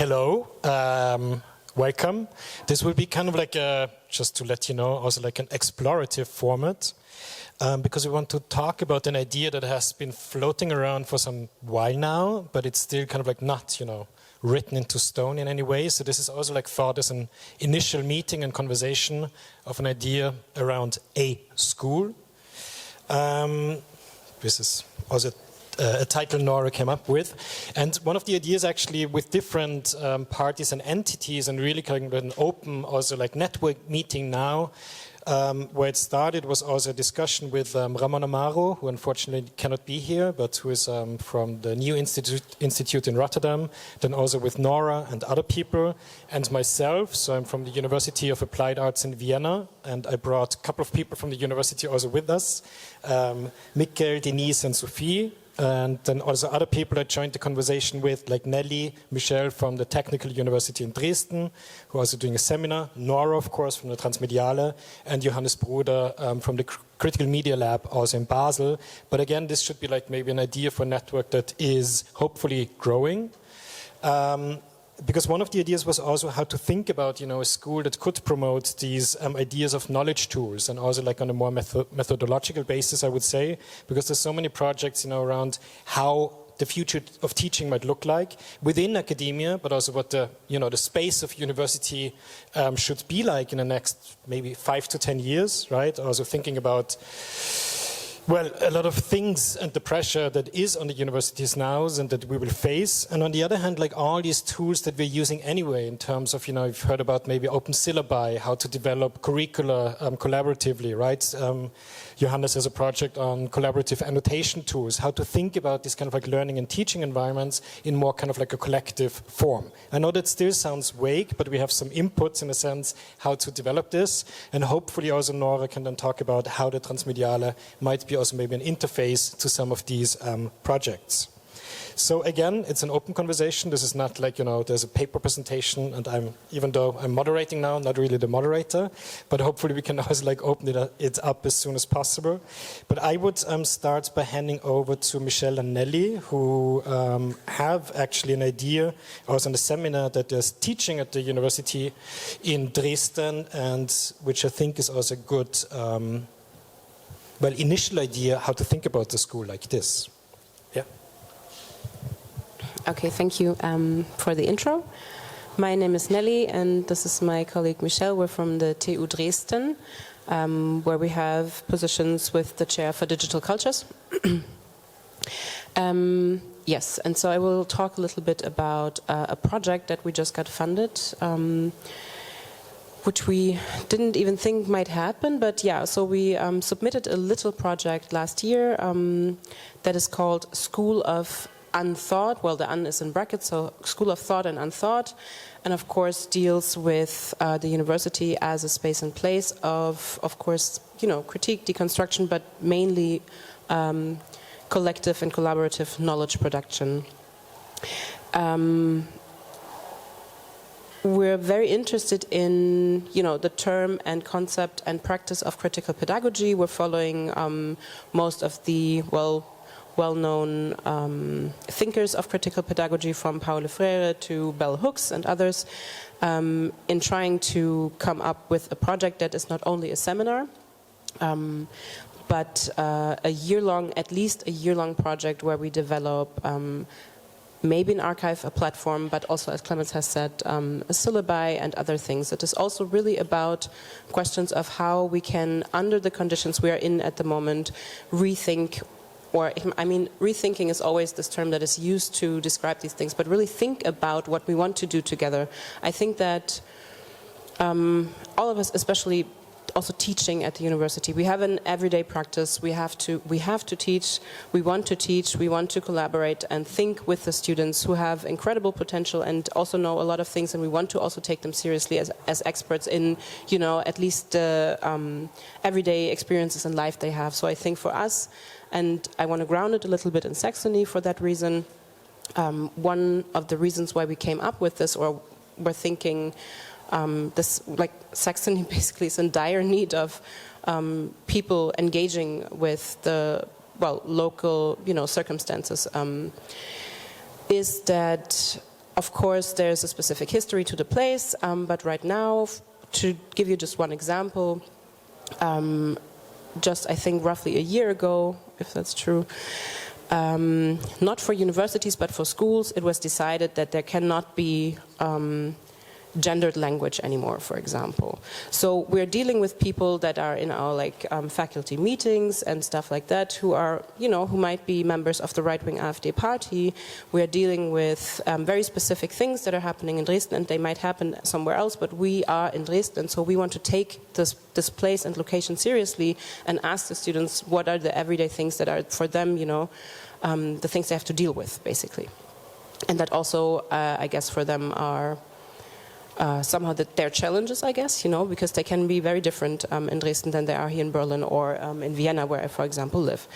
Hello, welcome. This will be kind of like a, just to let you know, also like an explorative format, because we want to talk about an idea that has been floating around for some while now, but it's still kind of like not, you know, written into stone in any way. So this is also like thought as an initial meeting and conversation of an idea around a school. This is also a title Nóra came up with, and one of the ideas actually with different parties and entities, and really kind of an open also like network meeting now, where it started was also a discussion with Ramon Amaro, who unfortunately cannot be here, but who is from the New Institute in Rotterdam, then also with Nóra and other people, and myself. So I'm from the University of Applied Arts in Vienna, and I brought a couple of people from the university also with us, Mikkel, Denise and Sophie. And then also other people I joined the conversation with, like Nelly, Michelle from the Technical University in Dresden, who are also doing a seminar, Nóra, of course, from the Transmediale, and Johannes Bruder from the Critical Media Lab, also in Basel. But again, this should be like maybe an idea for a network that is hopefully growing. Because one of the ideas was also how to think about, you know, a school that could promote these ideas of knowledge tools, and also like on a more methodological basis, I would say, because there's so many projects, you know, around how the future of teaching might look like within academia, but also what the, you know, the space of university should be like in the next maybe 5 to 10 years, right? Also thinking about, well, a lot of things and the pressure that is on the universities now and that we will face. And on the other hand, like all these tools that we're using anyway in terms of, you know, you've heard about maybe open syllabi, how to develop curricula collaboratively, right? Johannes has a project on collaborative annotation tools, how to think about this kind of like learning and teaching environments in more kind of like a collective form. I know that still sounds vague, but we have some inputs in a sense how to develop this. And hopefully also Nóra can then talk about how the Transmediale might be also maybe an interface to some of these projects. So again, it's an open conversation. This is not like, you know, there's a paper presentation, and even though I'm moderating now, not really the moderator, but hopefully we can also like open it up as soon as possible. But I would start by handing over to Michelle and Nelly, who have actually an idea. I was on a seminar that is teaching at the university in Dresden, and which I think is also a good, well, initial idea how to think about the school like this. Yeah. Okay, thank you for the intro. My name is Nelly, and this is my colleague Michelle. We're from the TU Dresden, where we have positions with the chair for digital cultures. Yes, and so I will talk a little bit about a project that we just got funded, which we didn't even think might happen, but yeah, so we submitted a little project last year that is called School of Unthought. Well, the un is in brackets, so School of Thought and Unthought, and of course deals with the university as a space and place of course, you know, critique, deconstruction, but mainly collective and collaborative knowledge production. We're very interested in, you know, the term and concept and practice of critical pedagogy. We're following most of the well-known thinkers of critical pedagogy, from Paulo Freire to bell hooks and others, in trying to come up with a project that is not only a seminar, but a year-long, at least a year-long project where we develop maybe an archive, a platform, but also, as Clemens has said, a syllabi and other things. It is also really about questions of how we can, under the conditions we are in at the moment, rethink. Or, I mean, rethinking is always this term that is used to describe these things, but really think about what we want to do together. I think that all of us, especially also teaching at the university, we have an everyday practice. We have to teach, we want to collaborate and think with the students who have incredible potential and also know a lot of things, and we want to also take them seriously as experts in, you know, at least the everyday experiences in life they have. So I think for us, and I want to ground it a little bit in Saxony for that reason, one of the reasons why we came up with this, or we're thinking this, like, Saxony basically is in dire need of people engaging with the, well, local, you know, circumstances, is that of course, there's a specific history to the place, but right now, to give you just one example, just I think roughly a year ago, if that's true, not for universities but for schools, it was decided that there cannot be gendered language anymore, for example. So we're dealing with people that are in our faculty meetings and stuff like that, who are, who might be members of the right-wing AfD party. We're dealing with very specific things that are happening in Dresden, and they might happen somewhere else, but we are in Dresden, so we want to take this place and location seriously and ask the students what are the everyday things that are for them, the things they have to deal with, basically. And that also, I guess, for them are somehow their challenges, I guess, because they can be very different in Dresden than they are here in Berlin or in Vienna, where I, for example, live.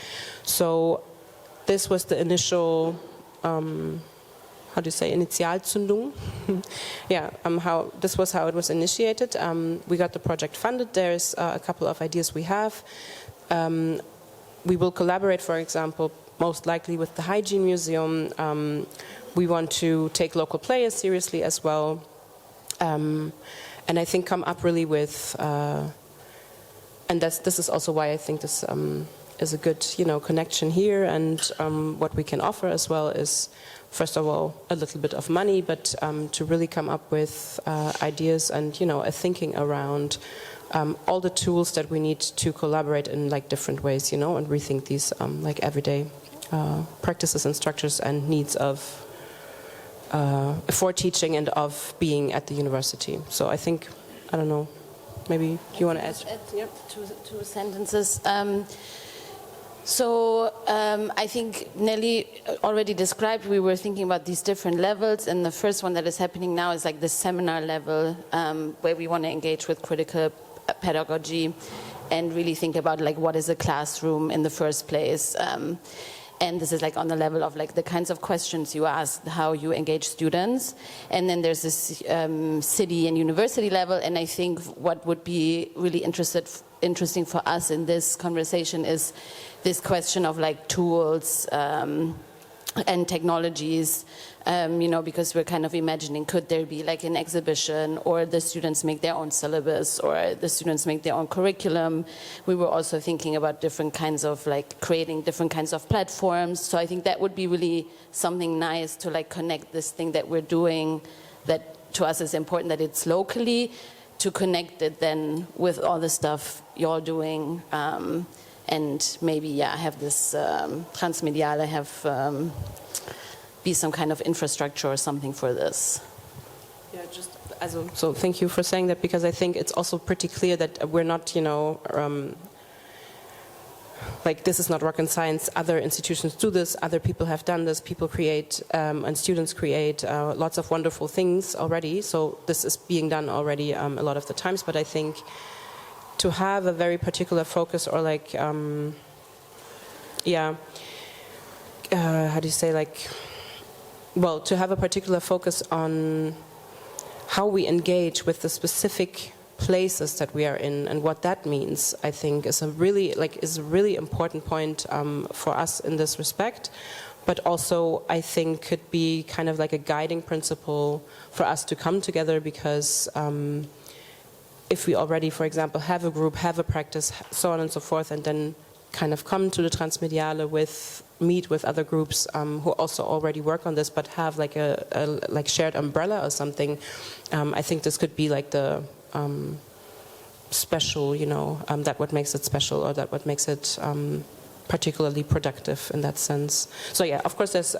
So this was the initial, how do you say, Initialzündung? Yeah, this was how it was initiated. We got the project funded. There's a couple of ideas we have. We will collaborate, for example, most likely with the Hygiene Museum. We want to take local players seriously as well. And I think come up really with, and this is also why I think this is a good, connection here. And what we can offer as well is, first of all, a little bit of money, but to really come up with ideas and, a thinking around all the tools that we need to collaborate in different ways, and rethink these everyday practices and structures and needs of for teaching and of being at the university. So I think, I don't know, maybe you want to add? Yep, two sentences. I think Nelly already described, we were thinking about these different levels, and the first one that is happening now is the seminar level, where we want to engage with critical pedagogy and really think about what is a classroom in the first place. And this is on the level of the kinds of questions you ask, how you engage students. And then there's this city and university level. And I think what would be really interesting for us in this conversation is this question of tools and technologies, because we're kind of imagining, could there be an exhibition, or the students make their own syllabus, or the students make their own curriculum. We were also thinking about different kinds of creating different kinds of platforms. So I think that would be really something nice to connect this thing that we're doing, that to us is important that it's locally, to connect it then with all the stuff you're doing. And maybe, have this transmediale, be some kind of infrastructure or something for this. Yeah, so thank you for saying that, because I think it's also pretty clear that we're not, this is not rocket science. Other institutions do this, other people have done this, people create, and students create lots of wonderful things already. So this is being done already a lot of the times, but I think to have a very particular focus, or how do you say, to have a particular focus on how we engage with the specific places that we are in and what that means, I think is a really important point for us in this respect, but also I think could be kind of a guiding principle for us to come together, because if we already, for example, have a group, have a practice, so on and so forth, and then kind of come to the transmediale meet with other groups who also already work on this, but have a shared umbrella or something, I think this could be the special, that what makes it special, or that what makes it particularly productive in that sense. So yeah, of course there's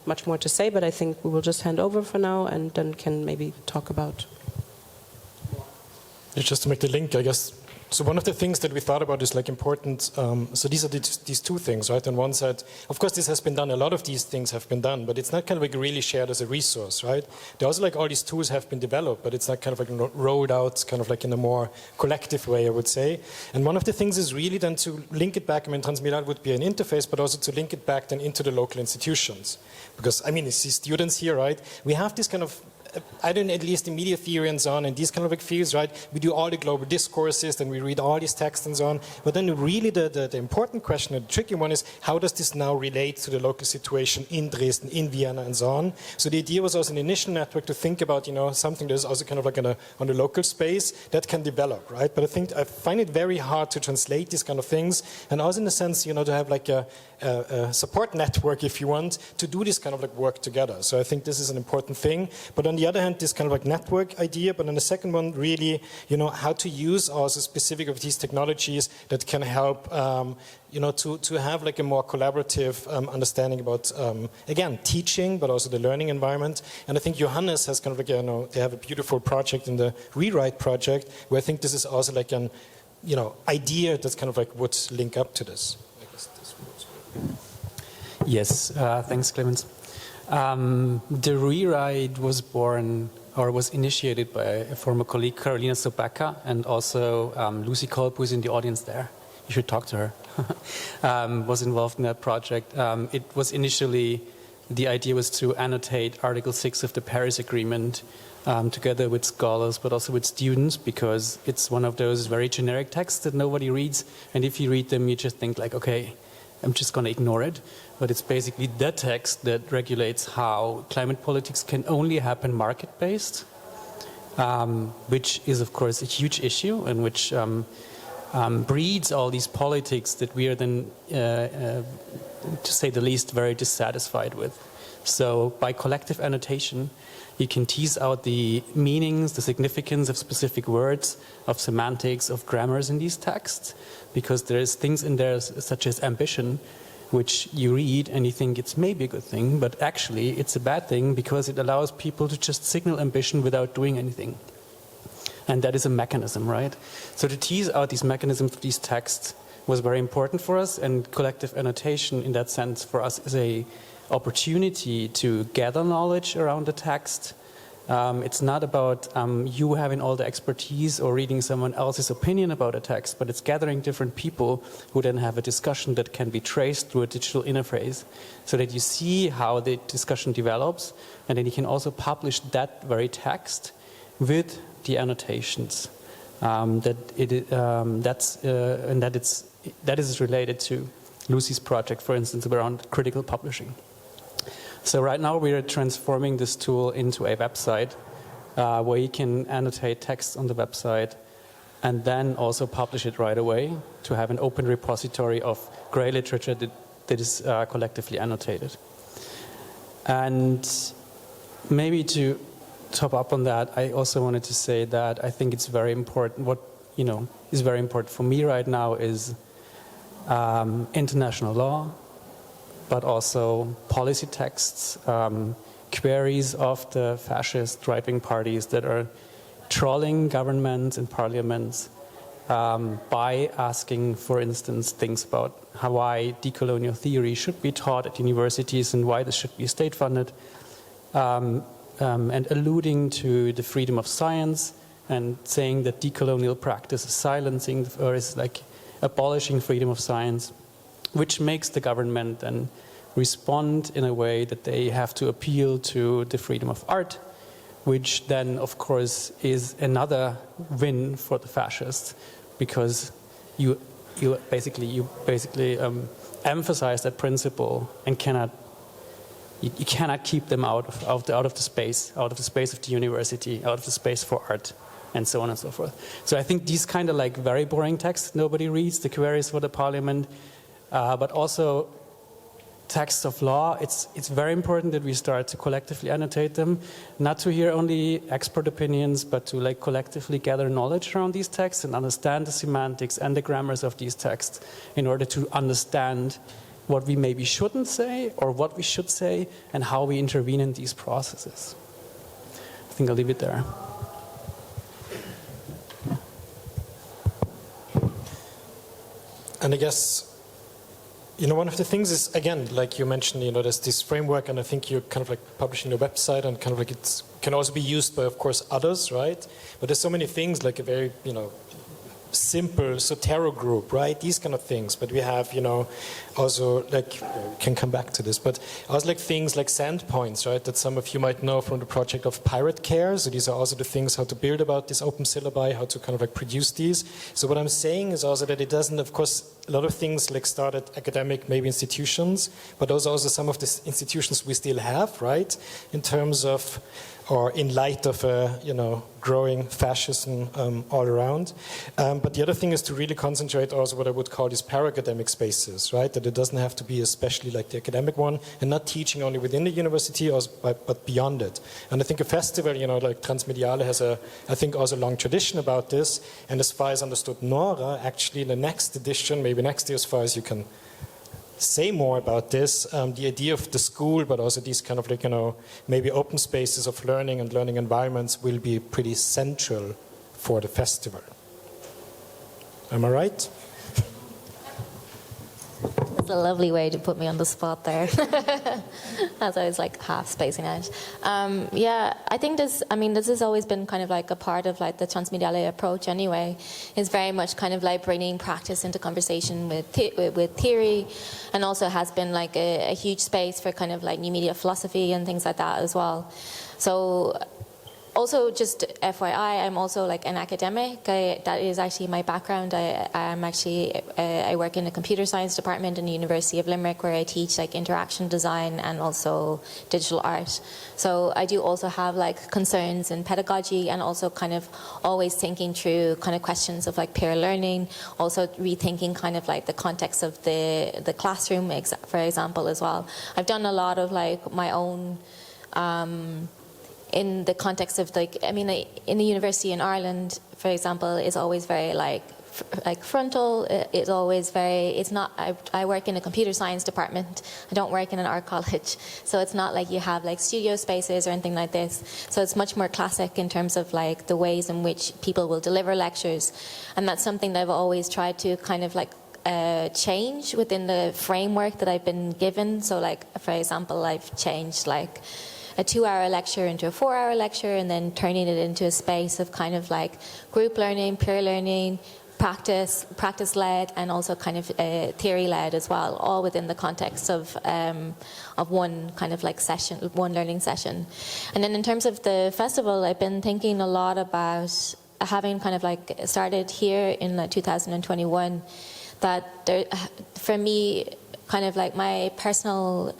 much more to say, but I think we will just hand over for now and then can maybe talk about. Just to make the link, I guess. So one of the things that we thought about is important. So these are these two things, right? On one side, of course, this has been done. A lot of these things have been done, but it's not kind of really shared as a resource, right? There also all these tools have been developed, but it's not kind of rolled out, kind of in a more collective way, I would say. And one of the things is really then to link it back. I mean, transmediale would be an interface, but also to link it back then into the local institutions, because I mean, it's these students here, right? We have this kind of I don't, at least in media theory and so on, and these kind of like fields, right? We do all the global discourses, then we read all these texts and so on. But then really the important question, the tricky one is, how does this now relate to the local situation in Dresden, in Vienna, and so on? So the idea was also an initial network to think about, something that is also kind of like on the local space that can develop, right? But I find it very hard to translate these kind of things, and also in the sense, to have like a support network, if you want, to do this kind of like work together. So I think this is an important thing. But on the other hand, this kind of like network idea, but then the second one, really, how to use also specific of these technologies that can help, to have like a more collaborative understanding about, again, teaching, but also the learning environment. And I think Johannes has kind of like, they have a beautiful project in the Rewrite project, where I think this is also like an, idea that's kind of like would link up to this. I guess this would. Yes, thanks, Clemens. The Rewrite was born, or was initiated by a former colleague, Carolina Sobacka, and also Lucy Kolb, who is in the audience there. You should talk to her. Was involved in that project. It was initially, the idea was to annotate Article 6 of the Paris Agreement together with scholars, but also with students, because it's one of those very generic texts that nobody reads. And if you read them, you just think like, okay, I'm just going to ignore it. But it's basically the text that regulates how climate politics can only happen market-based, which is, of course, a huge issue, and which breeds all these politics that we are then, to say the least, very dissatisfied with. So by collective annotation, you can tease out the meanings, the significance of specific words, of semantics, of grammars in these texts, because there's things in there such as ambition, which you read and you think it's maybe a good thing, but actually it's a bad thing because it allows people to just signal ambition without doing anything. And that is a mechanism, right? So to tease out these mechanisms of these texts was very important for us, and collective annotation in that sense for us is a opportunity to gather knowledge around the text. It's not about you having all the expertise or reading someone else's opinion about a text, but it's gathering different people who then have a discussion that can be traced through a digital interface, so that you see how the discussion develops, and then you can also publish that very text with the annotations. That is related to Lucy's project, for instance, around critical publishing. So right now we are transforming this tool into a website where you can annotate text on the website and then also publish it right away to have an open repository of grey literature that is collectively annotated. And maybe to top up on that, I also wanted to say that I think it's very important. What is very important for me right now is international law, but also policy texts, queries of the fascist right-wing parties that are trolling governments and parliaments by asking, for instance, things about why decolonial theory should be taught at universities and why this should be state-funded, and alluding to the freedom of science and saying that decolonial practice is silencing or is like abolishing freedom of science, which makes the government then respond in a way that they have to appeal to the freedom of art, which then, of course, is another win for the fascists, because you basically emphasize that principle and you cannot keep them out of the space of the university, out of the space for art, and so on and so forth. So I think these kind of like very boring texts nobody reads, the queries for the parliament, but also texts of law, it's very important that we start to collectively annotate them, not to hear only expert opinions, but to like collectively gather knowledge around these texts and understand the semantics and the grammars of these texts in order to understand what we maybe shouldn't say or what we should say and how we intervene in these processes. I think I'll leave it there. And I guess, one of the things is, again, like you mentioned, there's this framework, and I think you're kind of like publishing a website, and kind of like it can also be used by, of course, others, right? But there's so many things, like a very, simple Zotero group, right? These kind of things. But we have, you know, also like, can come back to this, but also like things like sandpoints, right? That some of you might know from the project of Pirate Care. So these are also the things how to build about this open syllabi, how to kind of like produce these. So what I'm saying is also that it doesn't, of course, a lot of things like start at academic, maybe institutions, but those are also some of the institutions we still have, right? In terms of, or in light of, you know, growing fascism all around. But the other thing is to really concentrate also what I would call these para-academic spaces, right? That it doesn't have to be especially like the academic one, and not teaching only within the university, but beyond it. And I think a festival, you know, like Transmediale has a, I think also a long tradition about this. And as far as understood Nóra, actually in the next edition, maybe next year, as far as you can say more about this, the idea of the school, but also these kind of like, you know, maybe open spaces of learning and learning environments will be pretty central for the festival. Am I right? That's a lovely way to put me on the spot there. As I was like half spacing out. Yeah, I think this has always been kind of like a part of like the transmediale approach anyway. Is very much kind of like bringing practice into conversation with theory, and also has been like a huge space for kind of like new media philosophy and things like that as well. So also, just FYI, I'm also like an academic. That is actually my background. I work in the computer science department in the University of Limerick, where I teach like interaction design and also digital art. So I do also have like concerns in pedagogy, and also kind of always thinking through kind of questions of like peer learning, also rethinking kind of like the context of the classroom, for example, as well. I've done a lot of like my own in the context of like, I mean, in the university in Ireland, for example, is always very like frontal. It's always very, it's not, I work in a computer science department. I don't work in an art college. So it's not like you have like studio spaces or anything like this. So it's much more classic in terms of like the ways in which people will deliver lectures. And that's something that I've always tried to kind of like change within the framework that I've been given. So like, for example, I've changed like a 2-hour lecture into a 4-hour lecture, and then turning it into a space of kind of like group learning, peer learning, practice-led, and also kind of theory-led as well, all within the context of one kind of like session, one learning session. And then in terms of the festival, I've been thinking a lot about having kind of like started here in 2021, that there, for me, kind of like my personal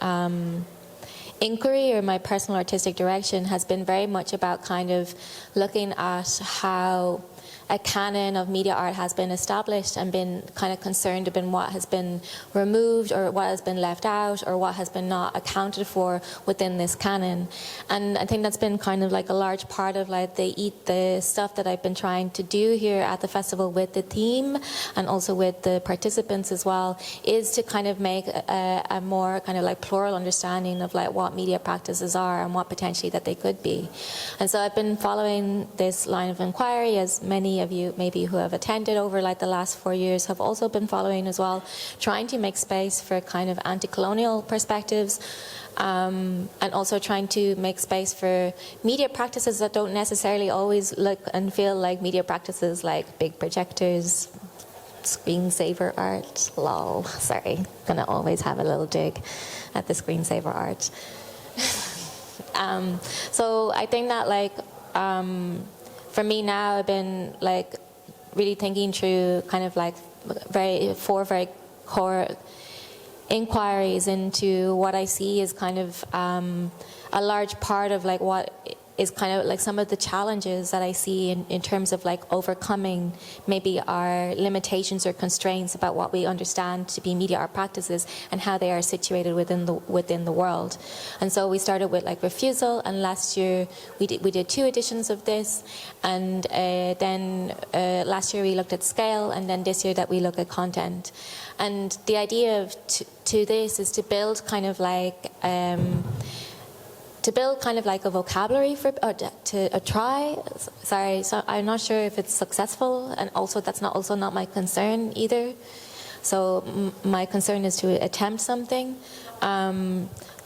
inquiry or my personal artistic direction has been very much about kind of looking at how a canon of media art has been established, and been kind of concerned about what has been removed or what has been left out or what has been not accounted for within this canon. And I think that's been kind of like a large part of like the stuff that I've been trying to do here at the festival with the team and also with the participants as well, is to kind of make a more kind of like plural understanding of like what media practices are and what potentially that they could be. And so I've been following this line of inquiry, as many of you maybe who have attended over like the last 4 years have also been following as well, trying to make space for kind of anti-colonial perspectives, and also trying to make space for media practices that don't necessarily always look and feel like media practices, like big projectors, screensaver art, lol, sorry, gonna always have a little dig at the screensaver art. So I think that like for me now, I've been like really thinking through kind of like four very core inquiries into what I see as kind of a large part of like what is kind of like some of the challenges that I see in terms of like overcoming maybe our limitations or constraints about what we understand to be media art practices and how they are situated within the world. And so we started with like refusal, and last year we did 2 editions of this, and then last year we looked at scale, and then this year that we look at content. And the idea of to this is to build kind of like a vocabulary for, or to try. Sorry, so I'm not sure if it's successful, and also that's not my concern either. So my concern is to attempt something.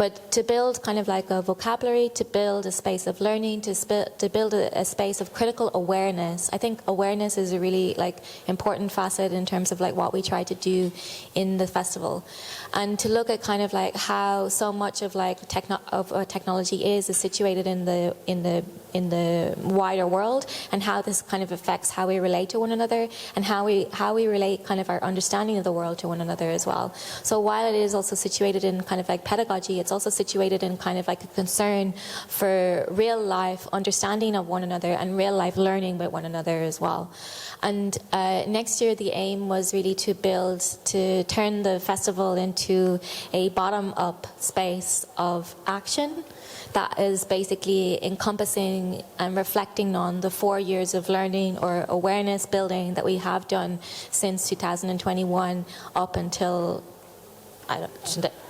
But to build kind of like a vocabulary, to build a space of learning, to build a space of critical awareness. I think awareness is a really like important facet in terms of like what we try to do in the festival, and to look at kind of like how so much of like technology is situated in the wider world, and how this kind of affects how we relate to one another, and how we relate kind of our understanding of the world to one another as well. So while it is also situated in kind of like pedagogy, it's also situated in kind of like a concern for real life understanding of one another and real life learning by one another as well. And next year the aim was really to turn the festival into a bottom-up space of action that is basically encompassing and reflecting on the 4 years of learning or awareness building that we have done since 2021 up until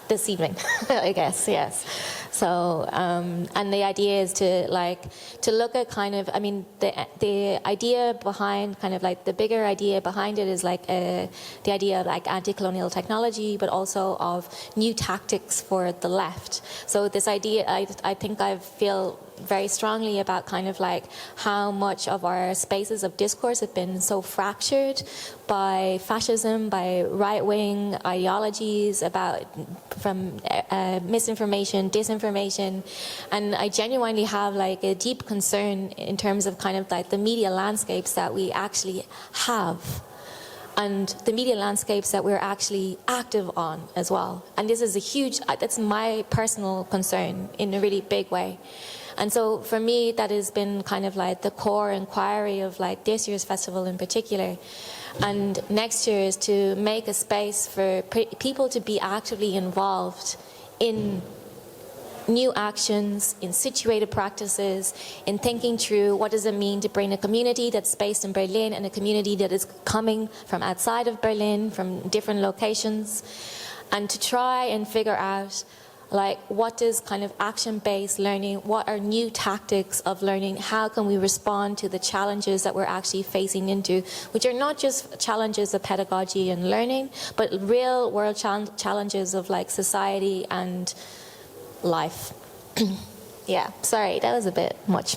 this evening, I guess, yes. So, and the idea is to look at kind of, I mean, the idea behind kind of like the bigger idea behind it is like the idea of like anti-colonial technology, but also of new tactics for the left. So this idea, I think I feel very strongly about kind of like how much of our spaces of discourse have been so fractured by fascism, by right-wing ideologies, from misinformation, disinformation, and I genuinely have like a deep concern in terms of kind of like the media landscapes that we actually have, and the media landscapes that we're actually active on as well. And this is that's my personal concern in a really big way. And so for me, that has been kind of like the core inquiry of like this year's festival in particular. And next year is to make a space for people to be actively involved in new actions, in situated practices, in thinking through what does it mean to bring a community that's based in Berlin and a community that is coming from outside of Berlin, from different locations, and to try and figure out like what is kind of action-based learning, what are new tactics of learning, how can we respond to the challenges that we're actually facing into, which are not just challenges of pedagogy and learning, but real world challenges of like society and life. Yeah, sorry, that was a bit much.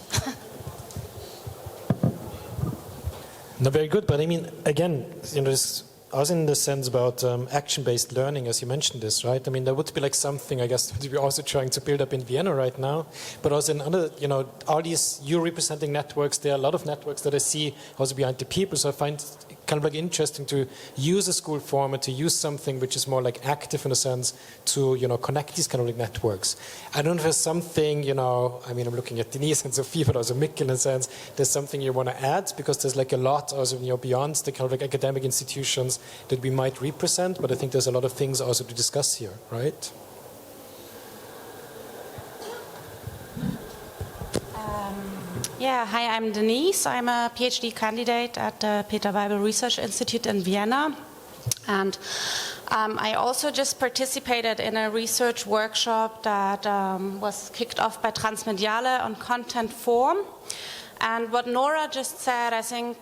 No, very good, but I mean, again, you know, this also in the sense about action-based learning, as you mentioned this, right? I mean, that would be like something, I guess, that we're also trying to build up in Vienna right now, but also in other, you know, all these, you representing networks, there are a lot of networks that I see also behind the people, so I find it kind of like interesting to use a school format, to use something which is more like active in a sense to, you know, connect these kind of like networks. I don't know if there's something, you know, I mean, I'm looking at Denise and Sophie, but also Mikkel in a sense, there's something you want to add, because there's like a lot also, you know, beyond the kind of like academic institutions that we might represent, but I think there's a lot of things also to discuss here, right? Yeah, hi, I'm Denise. I'm a PhD candidate at the Peter Weibel Research Institute in Vienna. And I also just participated in a research workshop that was kicked off by Transmediale on content form. And what Nóra just said, I think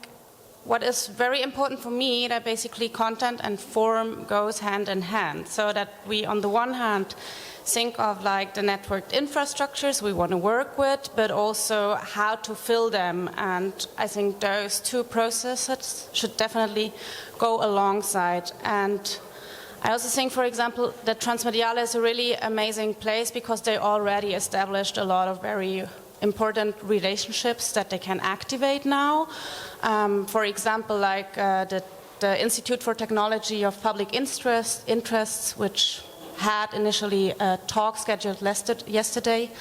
what is very important for me, that basically content and form goes hand in hand. So that we, on the one hand, think of like the networked infrastructures we want to work with, but also how to fill them. And I think those two processes should definitely go alongside. And I also think, for example, that Transmediale is a really amazing place because they already established a lot of very important relationships that they can activate now. For example, like the Institute for Technology of Public Interests, which had initially a talk scheduled yesterday.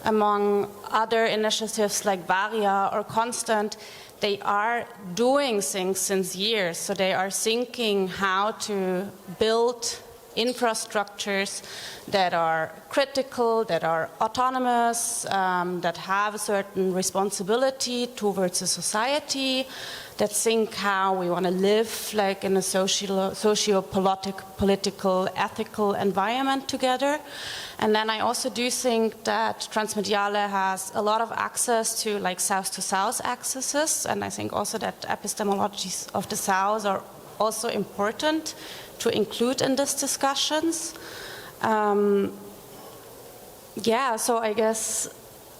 Among other initiatives like Varia or Constant, they are doing things since years. So they are thinking how to build infrastructures that are critical, that are autonomous, that have a certain responsibility towards the society, that think how we want to live like in a socio-political, ethical environment together. And then I also do think that Transmediale has a lot of access to like south-to-south accesses, and I think also that epistemologies of the south are also important to include in these discussions. Yeah, so I guess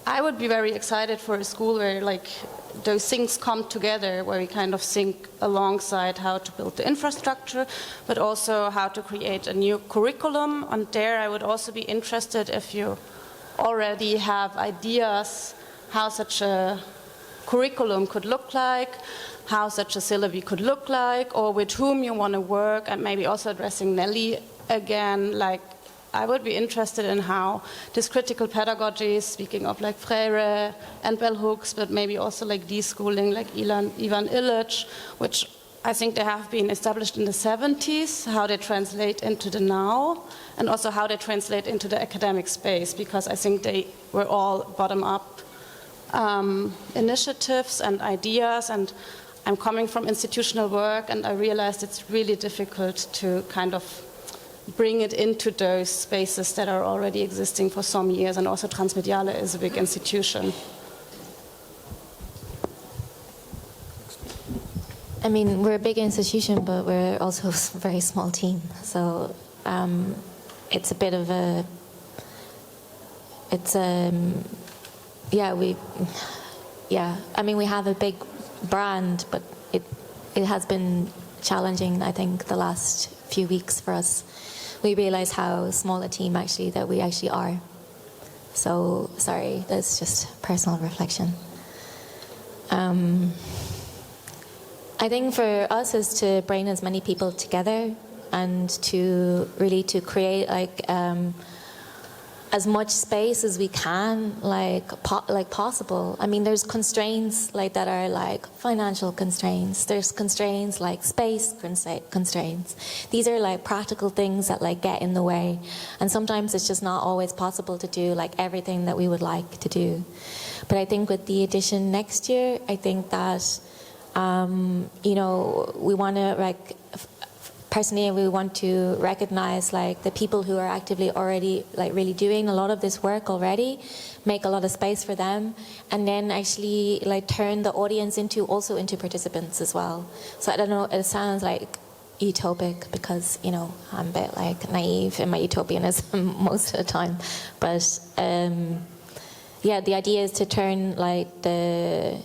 I would be very excited for a school where like those things come together, where we kind of think alongside how to build the infrastructure, but also how to create a new curriculum. And there I would also be interested if you already have ideas how such a curriculum could look like, how such a syllabi could look like, or with whom you want to work, and maybe also addressing Nelly again, like I would be interested in how this critical pedagogy, speaking of like Freire and bell hooks, but maybe also like deschooling, like Ivan Illich, which I think they have been established in the 70s, how they translate into the now, and also how they translate into the academic space, because I think they were all bottom-up initiatives and ideas, and I'm coming from institutional work, and I realized it's really difficult to kind of bring it into those spaces that are already existing for some years, and also Transmediale is a big institution. I mean, we're a big institution, but we're also a very small team. So it's a bit of a, I mean, we have a big brand, but it has been challenging, I think, the last few weeks for us. We realize how small a team actually that we actually are. So, sorry, that's just personal reflection. I think for us is to bring as many people together and to really to create like as much space as we can, like possible. I mean, there's constraints like that are like financial constraints. There's constraints like space constraints. These are like practical things that like get in the way, and sometimes it's just not always possible to do like everything that we would like to do. But I think with the edition next year, I think that you know, we want to like. Personally, we want to recognize like the people who are actively already like really doing a lot of this work already, make a lot of space for them, and then actually like turn the audience into participants as well. So I don't know, it sounds like utopic because, you know, I'm a bit like naive in my utopianism most of the time, but yeah, the idea is to turn like the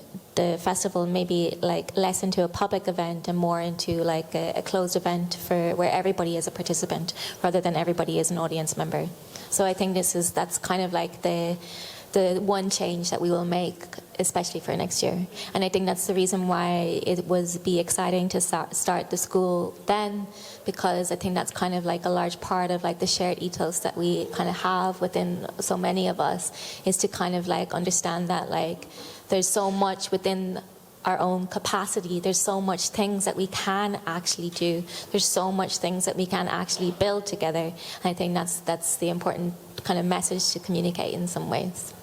festival maybe like less into a public event and more into like a closed event for where everybody is a participant rather than everybody is an audience member. So I think that's kind of like the one change that we will make, especially for next year. And I think that's the reason why it would be exciting to start the school then, because I think that's kind of like a large part of like the shared ethos that we kind of have within so many of us, is to kind of like understand that like there's so much within our own capacity. There's so much things that we can actually do. There's so much things that we can actually build together. And I think that's the important kind of message to communicate in some ways.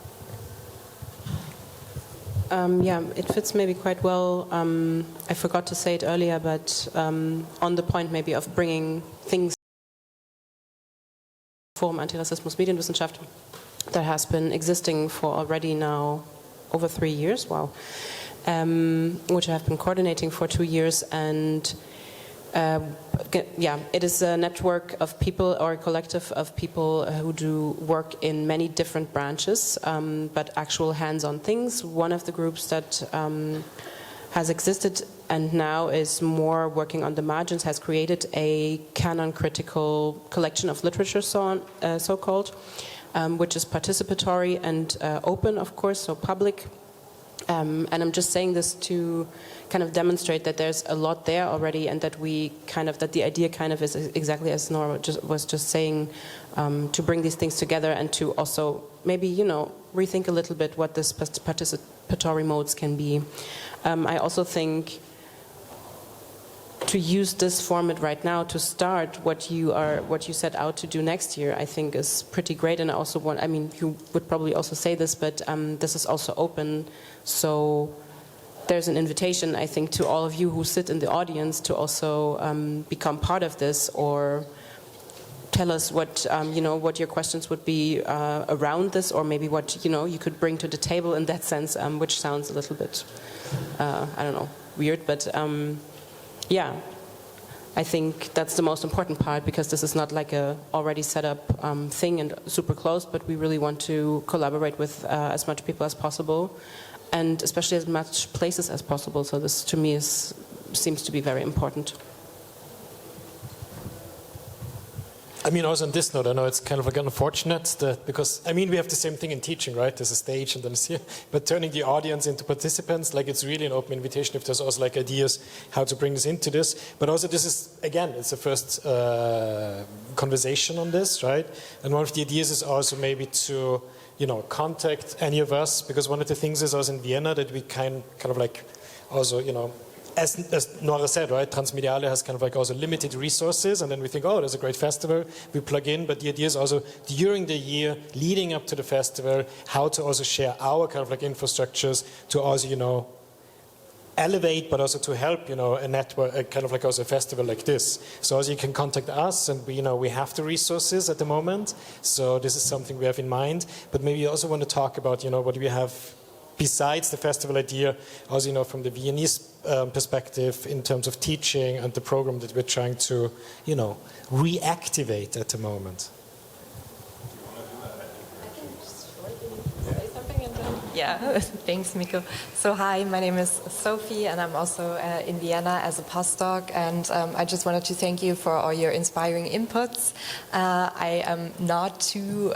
Yeah, it fits maybe quite well. I forgot to say it earlier, but on the point maybe of bringing things Forum Antirassismus Medienwissenschaft that has been existing for already now over 3 years, wow, which I have been coordinating for 2 years, and yeah, it is a network of people or a collective of people who do work in many different branches, but actual hands-on things. One of the groups that has existed and now is more working on the margins has created a canon critical collection of literature, so-called, which is participatory and open, of course, so public. And I'm just saying this to kind of demonstrate that there's a lot there already, and that that the idea kind of is exactly as Nóra was just saying, to bring these things together and to also maybe, you know, rethink a little bit what this participatory modes can be. I also think to use this format right now to start what you set out to do next year, I think is pretty great. And I also want, I mean, you would probably also say this, but this is also open. So there's an invitation, I think, to all of you who sit in the audience to also become part of this, or tell us what you know, what your questions would be around this, or maybe what, you know, you could bring to the table in that sense, which sounds a little bit I don't know, weird, but yeah, I think that's the most important part, because this is not like a already set up thing and super close, but we really want to collaborate with as much people as possible, and especially as much places as possible. So this, to me, seems to be very important. I mean, also on this note, I know it's kind of like unfortunate that, because, I mean, we have the same thing in teaching, right? There's a stage and then it's here. But turning the audience into participants, like, it's really an open invitation if there's also like ideas how to bring this into this. But also this is, again, it's the first conversation on this, right? And one of the ideas is also maybe to, you know, contact any of us, because one of the things is also in Vienna that we kind of like also, you know, as Nóra said, right, transmediale has kind of like also limited resources, and then we think, oh, there's a great festival, we plug in, but the idea is also during the year, leading up to the festival, how to also share our kind of like infrastructures to also, you know, elevate, but also to help, you know, a network, a kind of like also a festival like this. So also you can contact us, and we, you know, we have the resources at the moment, so this is something we have in mind, but maybe you also want to talk about, you know, what we have besides the festival idea, also, you know, from the Viennese perspective in terms of teaching and the program that we're trying to, you know, reactivate at the moment. Yeah, thanks, Mikkel. So hi, my name is Sophie, and I'm also in Vienna as a postdoc, and I just wanted to thank you for all your inspiring inputs. I am not too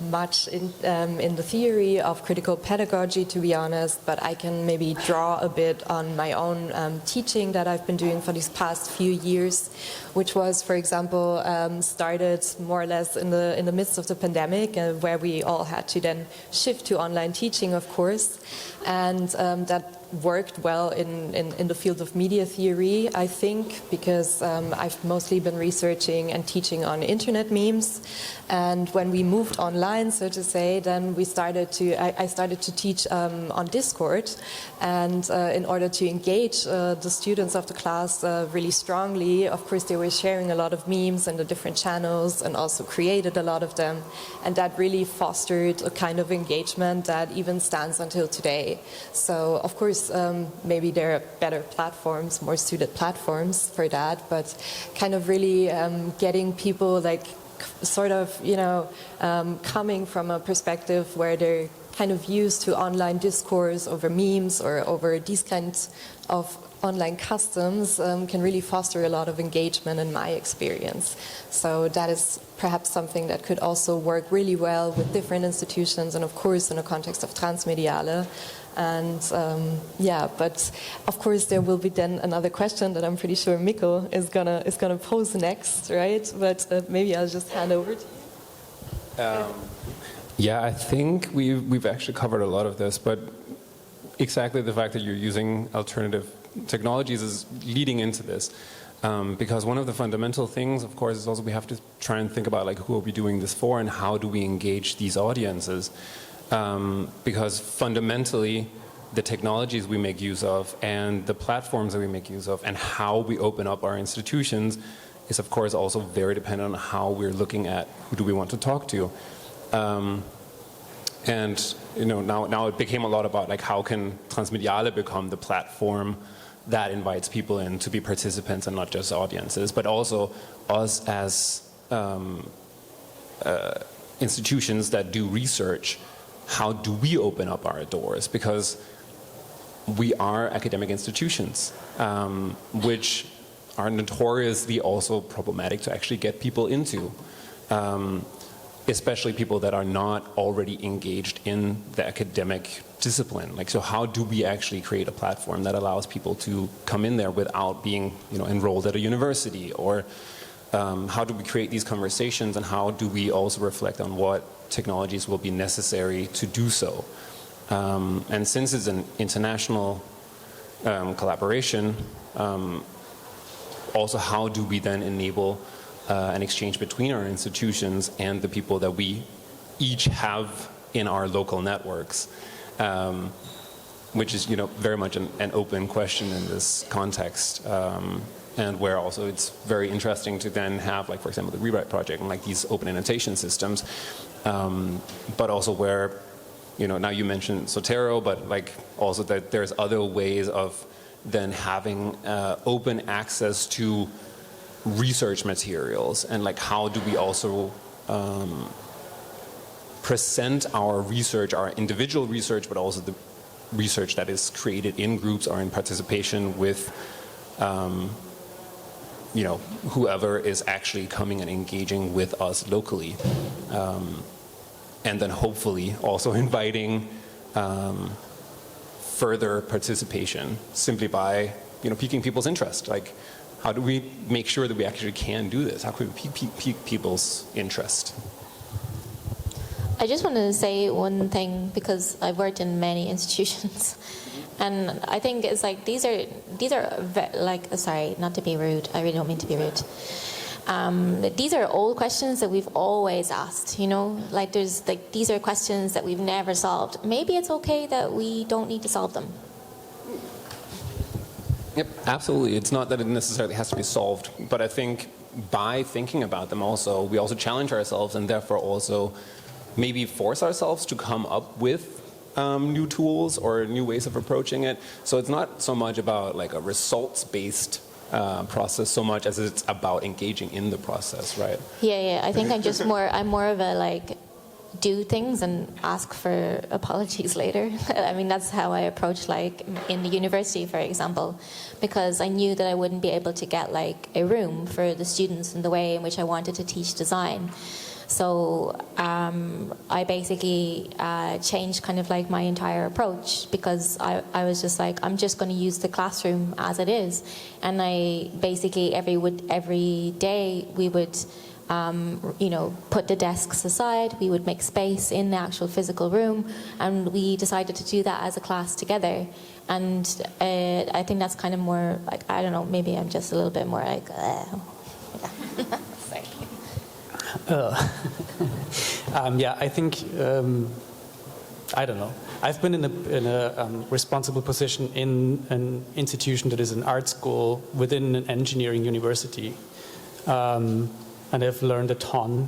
much in the theory of critical pedagogy, to be honest, but I can maybe draw a bit on my own teaching that I've been doing for these past few years, which was, for example, started more or less in the midst of the pandemic, where we all had to then shift to online teaching, of course, and that worked well in the field of media theory, I think, because I've mostly been researching and teaching on internet memes. And when we moved online, so to say, then I started to teach on Discord. And in order to engage the students of the class really strongly, of course, they were sharing a lot of memes in the different channels and also created a lot of them. And that really fostered a kind of engagement that even stands until today. So, of course, maybe there are better platforms, more suited platforms for that, but kind of really getting people like sort of, you know, coming from a perspective where they're kind of used to online discourse over memes or over these kinds of online customs can really foster a lot of engagement in my experience. So that is perhaps something that could also work really well with different institutions, and of course in the context of transmediale. And yeah, but of course there will be then another question that I'm pretty sure Mikkel is gonna pose next, right? But maybe I'll just hand over to you. Yeah, I think we've actually covered a lot of this, but exactly the fact that you're using alternative technologies is leading into this. Because one of the fundamental things, of course, is also we have to try and think about like who are we doing this for and how do we engage these audiences. Because fundamentally, the technologies we make use of and the platforms that we make use of and how we open up our institutions is, of course, also very dependent on how we're looking at who do we want to talk to. And you know, now it became a lot about like how can transmediale become the platform that invites people in to be participants and not just audiences, but also us as institutions that do research. How do we open up our doors? Because we are academic institutions, which are notoriously also problematic to actually get people into, especially people that are not already engaged in the academic discipline. Like, so how do we actually create a platform that allows people to come in there without being, you know, enrolled at a university? Or how do we create these conversations, and how do we also reflect on what technologies will be necessary to do so? And since it's an international collaboration, also how do we then enable an exchange between our institutions and the people that we each have in our local networks, which is, you know, very much an open question in this context. And where also it's very interesting to then have, like, for example, the Rewrite project and like these open annotation systems, but also where, you know, now you mentioned Zotero, but like also that there's other ways of then having open access to research materials, and like how do we also present our research, our individual research, but also the research that is created in groups or in participation with whoever is actually coming and engaging with us locally, and then hopefully also inviting further participation simply by piquing people's interest. Like, how do we make sure that we actually can do this? How can we pique people's interest? I just want to say one thing, because I've worked in many institutions, and I think it's like these are like, sorry, not to be rude, I really don't mean to be rude. These are old questions that we've always asked, like these are questions that we've never solved. Maybe it's okay that we don't need to solve them. Yep, absolutely. It's not that it necessarily has to be solved, but I think by thinking about them also, we also challenge ourselves and therefore also maybe force ourselves to come up with new tools or new ways of approaching it. So it's not so much about like a results-based process so much as it's about engaging in the process, right? Yeah. I think I'm more of a like do things and ask for apologies later. I mean, that's how I approach like in the university, for example, because I knew that I wouldn't be able to get like a room for the students in the way in which I wanted to teach design. So I basically changed kind of like my entire approach, because I was just like, I'm just going to use the classroom as it is. And I basically every day we would put the desks aside, we would make space in the actual physical room, and we decided to do that as a class together. And I think that's kind of more like, I don't know, maybe I'm just a little bit more like, sorry. I think, I don't know. I've been in a responsible position in an institution that is an art school within an engineering university. And I've learned a ton.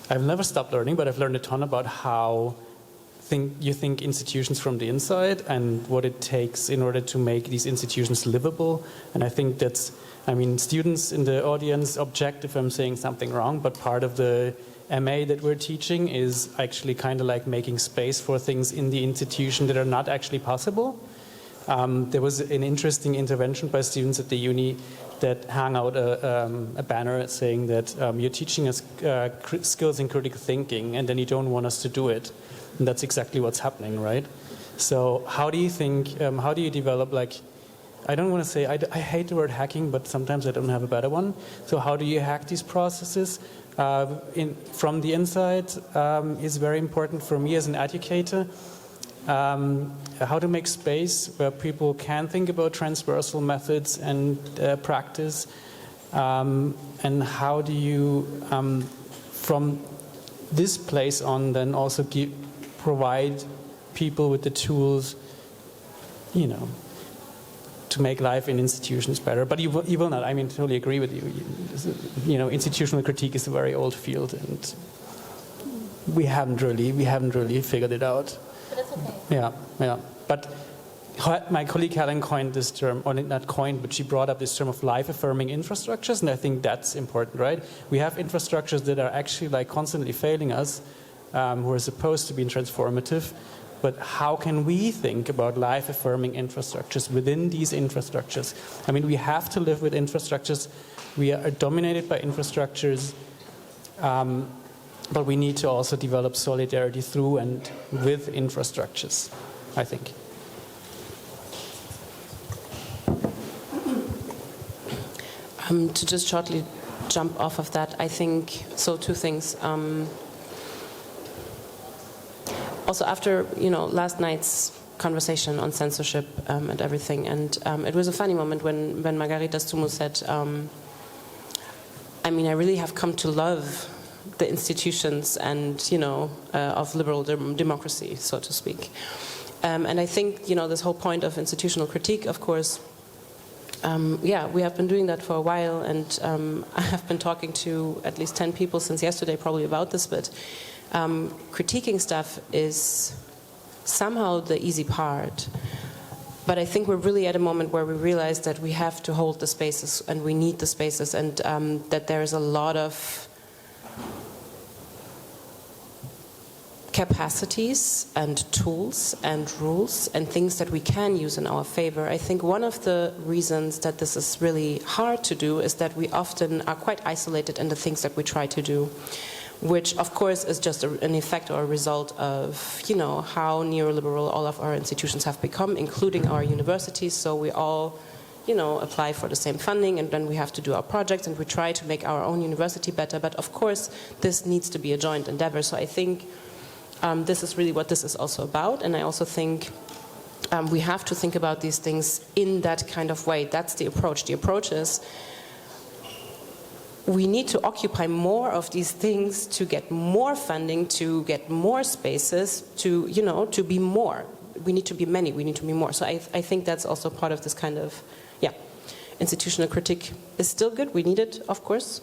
I've never stopped learning, but I've learned a ton about how you think institutions from the inside and what it takes in order to make these institutions livable. And I think students in the audience object if I'm saying something wrong, but part of the MA that we're teaching is actually kind of like making space for things in the institution that are not actually possible. There was an interesting intervention by students at the uni that hung out a banner saying that you're teaching us skills in critical thinking and then you don't want us to do it. And that's exactly what's happening, right? So how do you think, how do you develop, like, I don't want to say, I hate the word hacking, but sometimes I don't have a better one. So how do you hack these processes? From the inside is very important for me as an educator. How to make space where people can think about transversal methods and practice, and how do you, from this place on, then also provide people with the tools, to make life in institutions better. But you will not. I totally agree with you. Institutional critique is a very old field, and we haven't really figured it out. But that's okay. Yeah. But my colleague Helen coined this term, or not coined, but she brought up this term of life-affirming infrastructures, and I think that's important, right? We have infrastructures that are actually like constantly failing us, who are supposed to be transformative, but how can we think about life-affirming infrastructures within these infrastructures? We have to live with infrastructures. We are dominated by infrastructures, but we need to also develop solidarity through and with infrastructures, I think. To just shortly jump off of that, I think, so two things. Also after, last night's conversation on censorship and everything, and it was a funny moment when Margarita Stumo said, I really have come to love the institutions and, of liberal democracy, so to speak. And I think, this whole point of institutional critique, of course, we have been doing that for a while, and I have been talking to at least 10 people since yesterday probably about this, but critiquing stuff is somehow the easy part. but I think we're really at a moment where we realize that we have to hold the spaces and we need the spaces, and that there is a lot of capacities and tools and rules and things that we can use in our favor. I think one of the reasons that this is really hard to do is that we often are quite isolated in the things that we try to do, which of course is just an effect or a result of, you know, how neoliberal all of our institutions have become, including our universities. So we all, you know, apply for the same funding, and then we have to do our projects, and we try to make our own university better. But of course, this needs to be a joint endeavor. So I think this is really what this is also about, and I also think we have to think about these things in that kind of way. That's the approach. The approach is we need to occupy more of these things to get more funding, to get more spaces, to, you know, to be more. We need to be many, we need to be more. So I think that's also part of this kind of, yeah, institutional critique is still good. We need it, of course,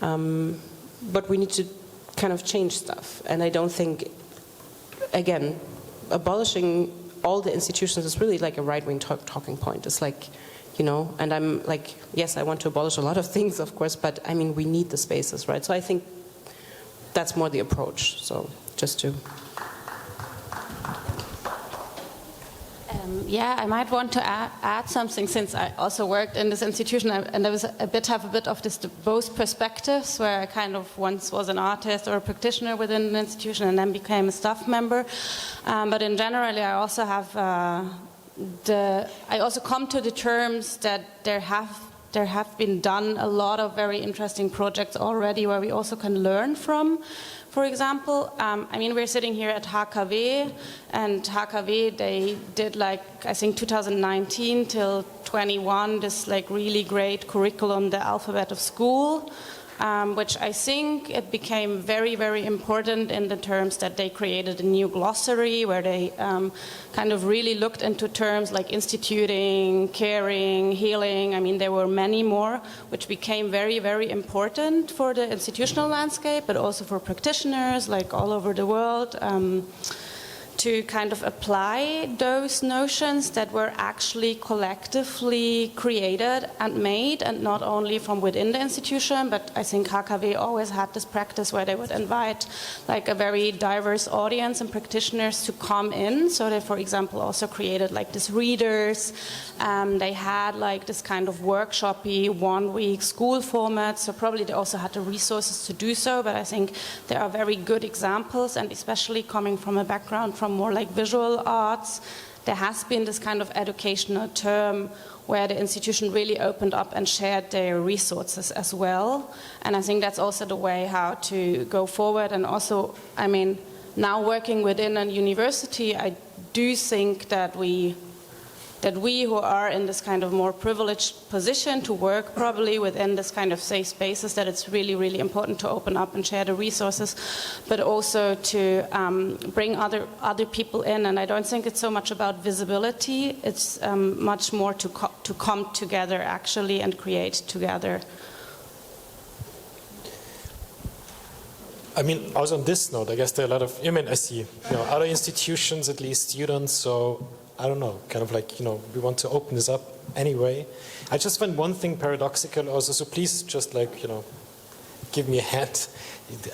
but we need to kind of change stuff. And I don't think, again, abolishing all the institutions is really like a right-wing talking point. It's like, you know, and I'm like, yes, I want to abolish a lot of things, of course, but I mean, we need the spaces, right? So I think that's more the approach. So just to... Yeah, I might want to add something, since I also worked in this institution, and I have a bit of this both perspectives, where I kind of once was an artist or a practitioner within an institution and then became a staff member. But in general, I also have I also come to the terms that there have been done a lot of very interesting projects already where we also can learn from. For example, I mean, we're sitting here at HKW, and HKW, they did, like, I think 2019 till 21, this like really great curriculum, the Alphabet of School, which I think it became very, very important in the terms that they created a new glossary where they kind of really looked into terms like instituting, caring, healing. I mean, there were many more, which became very, very important for the institutional landscape, but also for practitioners like all over the world, to kind of apply those notions that were actually collectively created and made, and not only from within the institution, but I think HKW always had this practice where they would invite like a very diverse audience and practitioners to come in. So they, for example, also created like this readers. They had like this kind of workshopy 1 week school format, so probably they also had the resources to do so, but I think there are very good examples, and especially coming from a background from more like visual arts, there has been this kind of educational term where the institution really opened up and shared their resources as well. And I think that's also the way how to go forward. And also, I mean, now working within a university, I do think that we who are in this kind of more privileged position to work probably within this kind of safe spaces, that it's really, really important to open up and share the resources, but also to bring other people in. And I don't think it's so much about visibility, it's much more to come together actually and create together. I mean, also on this note, I guess there are a lot of, I mean, I see, you know, other institutions, at least students, so I don't know, kind of like, you know, we want to open this up anyway. I just find one thing paradoxical also, so please just like, you know, give me a hand.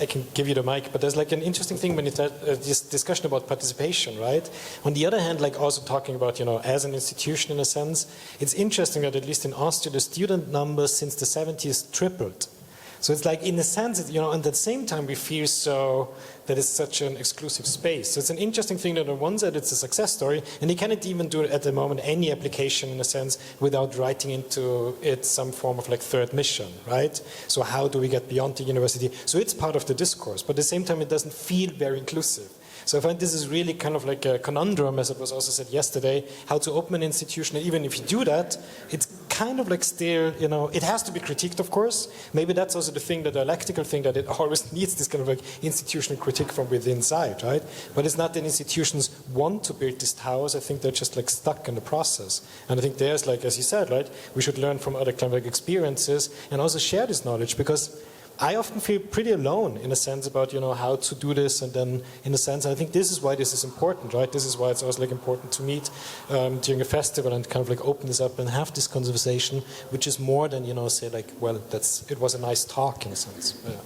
I can give you the mic, but there's like an interesting thing when you this discussion about participation, right? On the other hand, like also talking about, you know, as an institution in a sense, it's interesting that at least in Austria, the student numbers since the 70s tripled. So it's like, in a sense, you know, and at the same time we feel so that it's such an exclusive space. So it's an interesting thing that on one side it's a success story, and you cannot even do at the moment any application in a sense without writing into it some form of like third mission, right? So how do we get beyond the university? So it's part of the discourse, but at the same time it doesn't feel very inclusive. So I find this is really kind of like a conundrum, as it was also said yesterday, how to open an institution. And even if you do that, it's kind of like still, you know, it has to be critiqued, of course. Maybe that's also the thing, the dialectical thing, that it always needs this kind of like institutional critique from within inside, right? But it's not that institutions want to build this towers. I think they're just like stuck in the process. And I think there's like, as you said, right, we should learn from other kind of like experiences and also share this knowledge, because I often feel pretty alone in a sense about, you know, how to do this, and then in a sense, I think this is why this is important, right? This is why it's always like important to meet during a festival and kind of like open this up and have this conversation, which is more than, you know, say like, well, it was a nice talk in a sense. Yeah.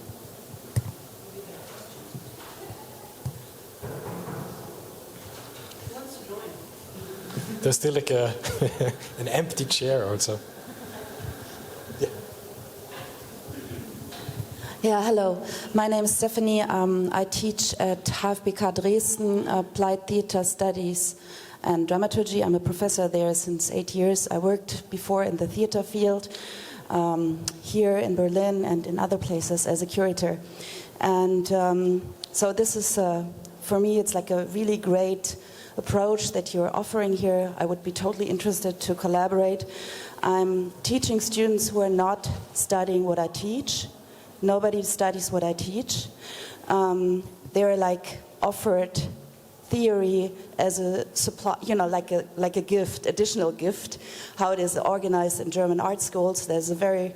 There's still like an empty chair also. Yeah, hello. My name is Stephanie. I teach at HFBK Dresden, Applied Theatre Studies and Dramaturgy. I'm a professor there since 8 years. I worked before in the theatre field, here in Berlin and in other places as a curator. And so this is, for me, it's like a really great approach that you're offering here. I would be totally interested to collaborate. I'm teaching students who are not studying what I teach. Nobody studies what I teach. They're like offered theory as a supply, you know, like a gift, additional gift, how it is organized in German art schools. There's a very,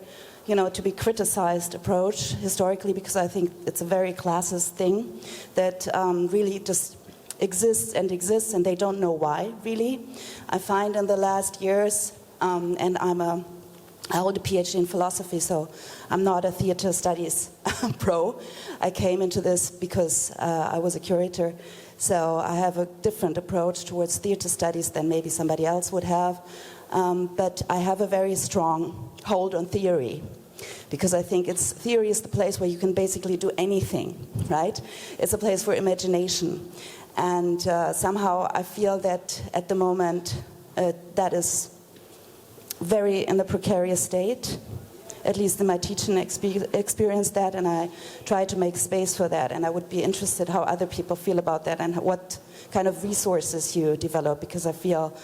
you know, to be criticized approach historically, because I think it's a very classist thing that really just exists, and they don't know why, really. I find in the last years, and I hold a PhD in philosophy, so I'm not a theater studies pro. I came into this because I was a curator, so I have a different approach towards theater studies than maybe somebody else would have. But I have a very strong hold on theory, because I think theory is the place where you can basically do anything, right? It's a place for imagination. And somehow I feel that at the moment that is very in a precarious state, at least in my teaching experience that, and I try to make space for that, and I would be interested how other people feel about that and what kind of resources you develop, because I feel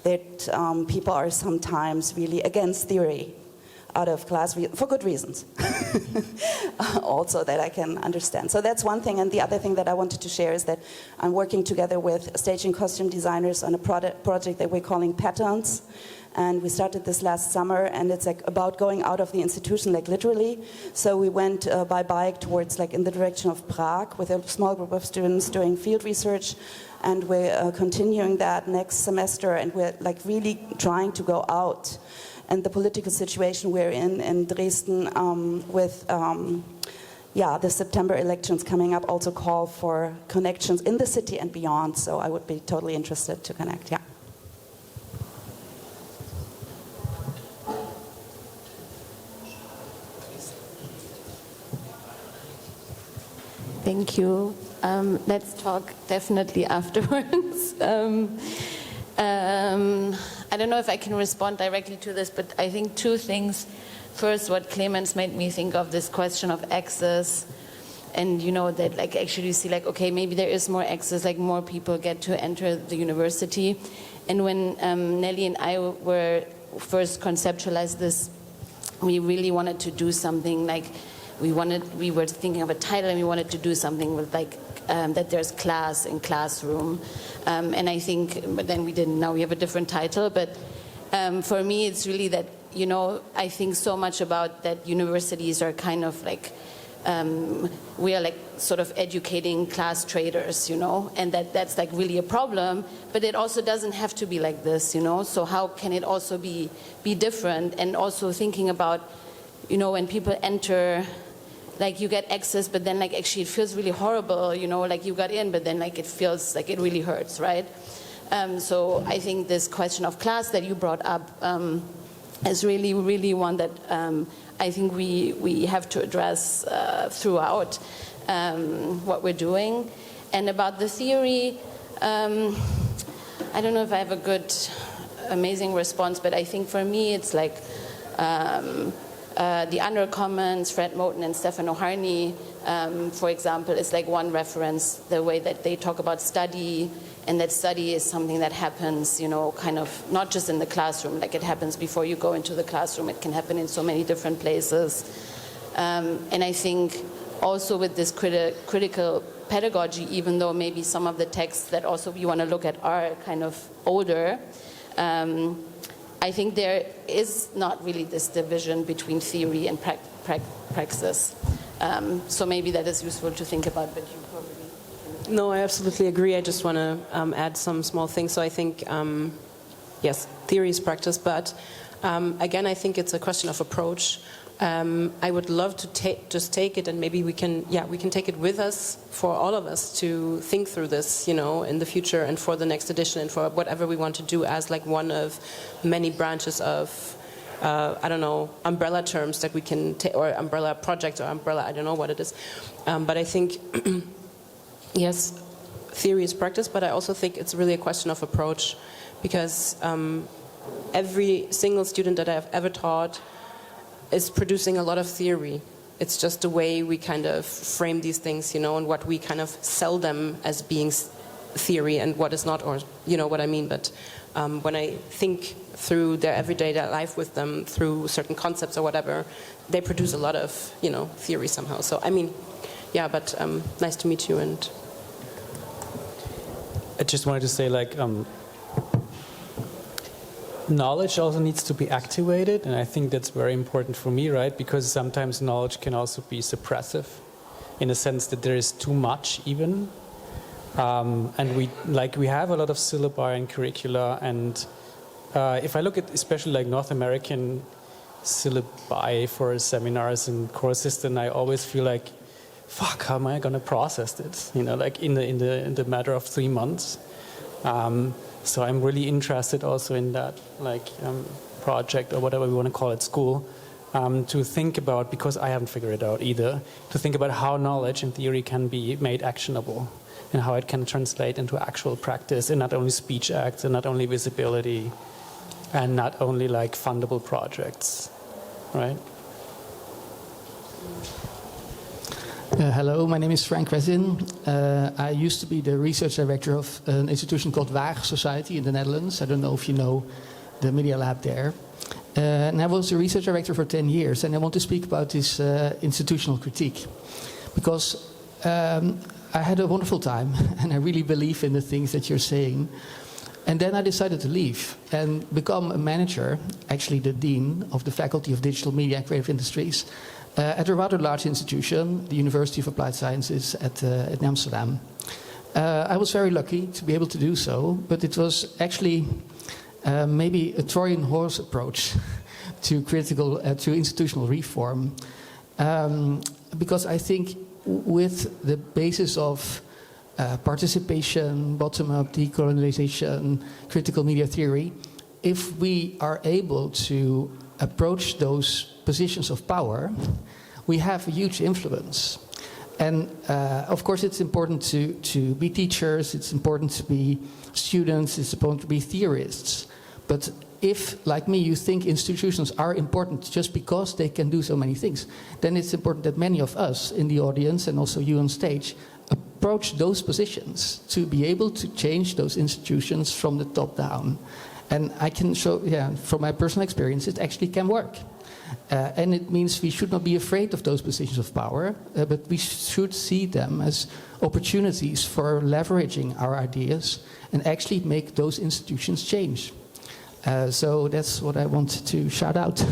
that people are sometimes really against theory out of class for good reasons also that I can understand. So that's one thing, and the other thing that I wanted to share is that I'm working together with stage and costume designers on a project that we're calling Patterns. And we started this last summer, and it's like about going out of the institution, like literally. So we went by bike towards, like, in the direction of Prague with a small group of students doing field research, and we're continuing that next semester, and we're like really trying to go out. And the political situation we're in Dresden with the September elections coming up also call for connections in the city and beyond. So I would be totally interested to connect. Yeah. Thank you. Let's talk definitely afterwards. I don't know if I can respond directly to this, but I think two things. First, what Clemens made me think of, this question of access, and you know that like actually you see like, okay, maybe there is more access, like more people get to enter the university. And when Nelly and I were first conceptualized this, we really wanted to do something like, we were thinking of a title, and we wanted to do something with like that there's class and classroom, and I think, but then we didn't. Now we have a different title, but for me it's really that, you know, I think so much about that universities are kind of like we are like sort of educating class traders, you know, and that's like really a problem. But it also doesn't have to be like this, you know. So how can it also be different? And also thinking about, you know, when people enter, like you get access, but then like actually it feels really horrible, you know, like you got in, but then like it feels like it really hurts, right? So I think this question of class that you brought up is really, really one that I think we have to address throughout what we're doing. And about the theory, I don't know if I have a good, amazing response, but I think for me it's like the Undercommons, Fred Moten and Stefano Harney, for example, is like one reference, the way that they talk about study, and that study is something that happens, you know, kind of not just in the classroom, like it happens before you go into the classroom, it can happen in so many different places. And I think also with this critical pedagogy, even though maybe some of the texts that also we want to look at are kind of older, I think there is not really this division between theory and praxis. So maybe that is useful to think about, but you probably... No, I absolutely agree. I just want to add some small things. So I think, yes, theory is practice, but again, I think it's a question of approach. I would love to just take it, and maybe we can take it with us, for all of us to think through this, in the future and for the next edition and for whatever we want to do as like one of many branches of, I don't know, umbrella terms that we can take, or umbrella project or umbrella, I don't know what it is. But I think, yes, theory is practice, but I also think it's really a question of approach, because every single student that I've ever taught is producing a lot of theory. It's just the way we kind of frame these things, and what we kind of sell them as being theory and what is not, or you know what I mean. But when I think through their everyday life with them, through certain concepts or whatever, they produce a lot of, theory somehow. So, I mean, yeah, but nice to meet you. And I just wanted to say, knowledge also needs to be activated, and I think that's very important for me, right? Because sometimes knowledge can also be suppressive, in a sense that there is too much even. And we have a lot of syllabi and curricula, and if I look at especially North American syllabi for seminars and courses, then I always feel like, fuck, how am I going to process this? In the matter of 3 months. So I'm really interested also in that project, or whatever we want to call it, school, to think about, because I haven't figured it out either, to think about how knowledge and theory can be made actionable and how it can translate into actual practice, and not only speech acts and not only visibility and not only fundable projects, right? Hello, my name is Frank Resin. I used to be the research director of an institution called Waag Society in the Netherlands. I don't know if you know the media lab there. And I was the research director for 10 years, and I want to speak about this institutional critique. Because I had a wonderful time, and I really believe in the things that you're saying. And then I decided to leave and become a manager, actually the dean of the Faculty of Digital Media and Creative Industries, at a rather large institution, the University of Applied Sciences at Amsterdam. I was very lucky to be able to do so, but it was actually maybe a Trojan horse approach to institutional reform, because I think with the basis of participation, bottom-up, decolonization, critical media theory, if we are able to approach those positions of power, we have a huge influence. And of course it's important to be teachers, it's important to be students, it's important to be theorists. But if, like me, you think institutions are important just because they can do so many things, then it's important that many of us in the audience, and also you on stage, approach those positions to be able to change those institutions from the top down. And I can show, from my personal experience, it actually can work. And it means we should not be afraid of those positions of power, but we should see them as opportunities for leveraging our ideas and actually make those institutions change. So that's what I want to shout out.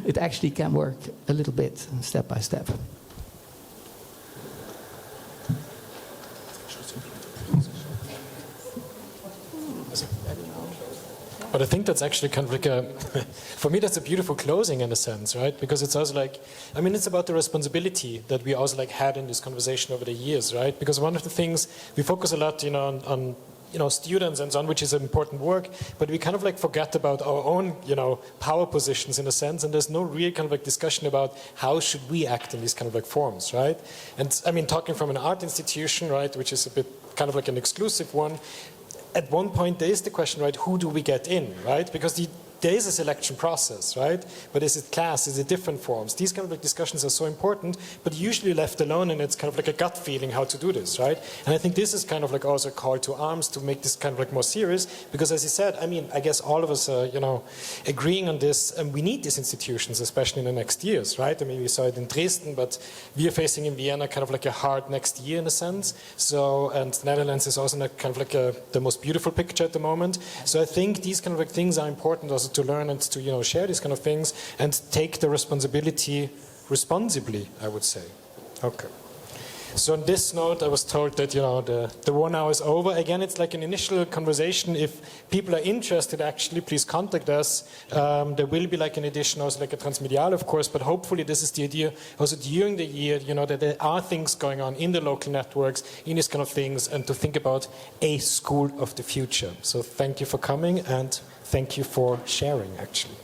It actually can work a little bit, step by step. But I think that's actually kind of like for me, that's a beautiful closing in a sense, right? Because it's also it's about the responsibility that we also had in this conversation over the years, right? Because one of the things, we focus a lot, on students and so on, which is important work, but we kind of forget about our own, power positions in a sense, and there's no real kind of discussion about how should we act in these kind of forms, right? And I mean, talking from an art institution, right, which is a bit kind of an exclusive one, at one point there is the question, right, who do we get in, right? Because there is a selection process, right? But is it class? Is it different forms? These kind of discussions are so important, but usually left alone, and it's kind of a gut feeling how to do this, right? And I think this is kind of also a call to arms to make this kind of more serious, because as you said, I guess all of us are, agreeing on this, and we need these institutions, especially in the next years, right? I mean, we saw it in Dresden, but we are facing in Vienna kind of a hard next year in a sense. So, and the Netherlands is also kind of the most beautiful picture at the moment. So I think these kind of things are important also to learn and to share these kind of things and take the responsibility responsibly, I would say. Okay. So on this note, I was told that the 1 hour is over. Again, it's like an initial conversation. If people are interested, actually, please contact us. There will be like an edition, also like a transmediale, of course. But hopefully, this is the idea. Also during the year, that there are things going on in the local networks, in these kind of things, and to think about a school of the future. So thank you for coming, and thank you for sharing, actually.